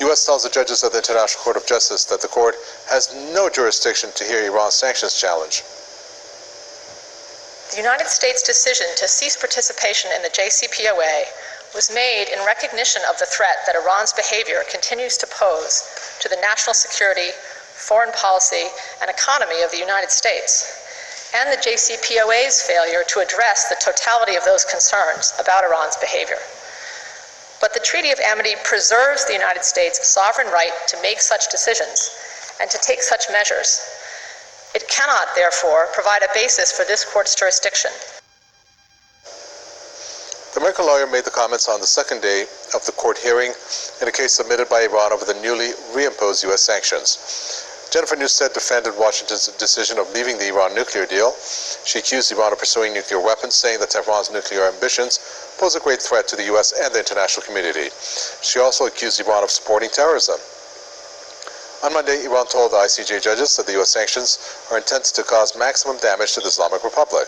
U.S. tells the judges of the International Court of Justice that the court has no jurisdiction to hear Iran's sanctions challenge. The United States decision to cease participation in the JCPOA was made in recognition of the threat that Iran's behavior continues to pose to the national security, foreign policy, and economy of the United States, and the JCPOA's failure to address the totality of those concerns about Iran's behavior. But the Treaty of Amity preserves the United States' sovereign right to make such decisions and to take such measures. It cannot, therefore, provide a basis for this court's jurisdiction. The American lawyer made the comments on the second day of the court hearing in a case submitted by Iran over the newly reimposed U.S. sanctions. Jennifer Newstead defended Washington's decision of leaving the Iran nuclear deal. She accused Iran of pursuing nuclear weapons, saying that Tehran's nuclear ambitions pose a great threat to the U.S. and the international community. She also accused Iran of supporting terrorism. On Monday, Iran told the ICJ judges that the U.S. sanctions are intended to cause maximum damage to the Islamic Republic.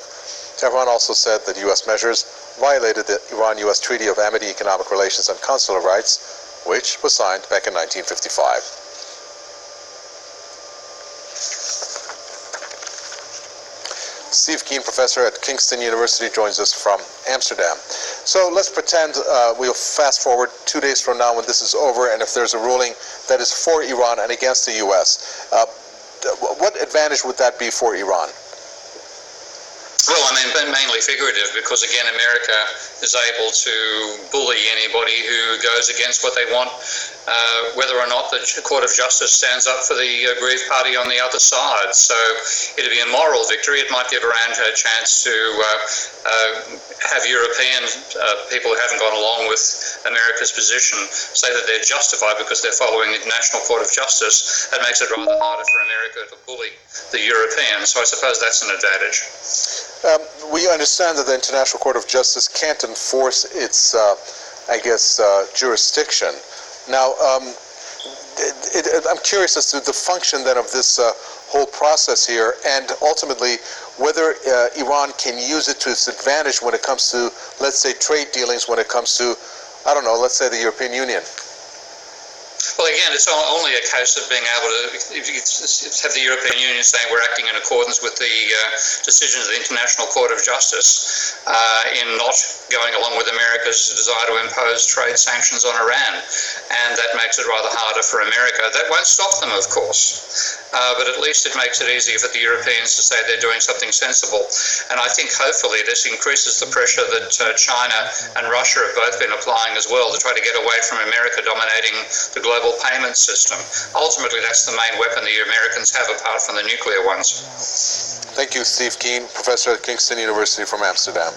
Tehran also said that U.S. measures violated the Iran-U.S. Treaty of Amity, Economic Relations and Consular Rights, which was signed back in 1955. Steve Keen, professor at Kingston University, joins us from Amsterdam. So let's pretend we'll fast forward 2 days from now when this is over, and if there's a ruling that is for Iran and against the U.S., what advantage would that be for Iran? Well, I mean, mainly figurative, because again, America is able to bully anybody who goes against what they want, whether or not the Court of Justice stands up for the aggrieved party on the other side. So it'd be a moral victory. It might give Iran a chance to have European people who haven't gone along with America's position say that they're justified because they're following the International Court of Justice. That makes it rather harder for America to bully the Europeans. So I suppose that's an advantage. We understand that the International Court of Justice can't enforce its, jurisdiction. Now, I'm curious as to the function then of this whole process here, and ultimately whether Iran can use it to its advantage when it comes to, let's say, trade dealings, when it comes to, I don't know, let's say the European Union. Well, again, it's only a case of being able to have the European Union saying we're acting in accordance with the decisions of the International Court of Justice in not going along with America's desire to impose trade sanctions on Iran. And that makes it rather harder for America. That won't stop them, of course. But at least it makes it easier for the Europeans to say they're doing something sensible. And I think hopefully this increases the pressure that China and Russia have both been applying as well to try to get away from America dominating the global payment system. Ultimately, that's the main weapon the Americans have apart from the nuclear ones. Thank you, Steve Keen, professor at Kingston University from Amsterdam.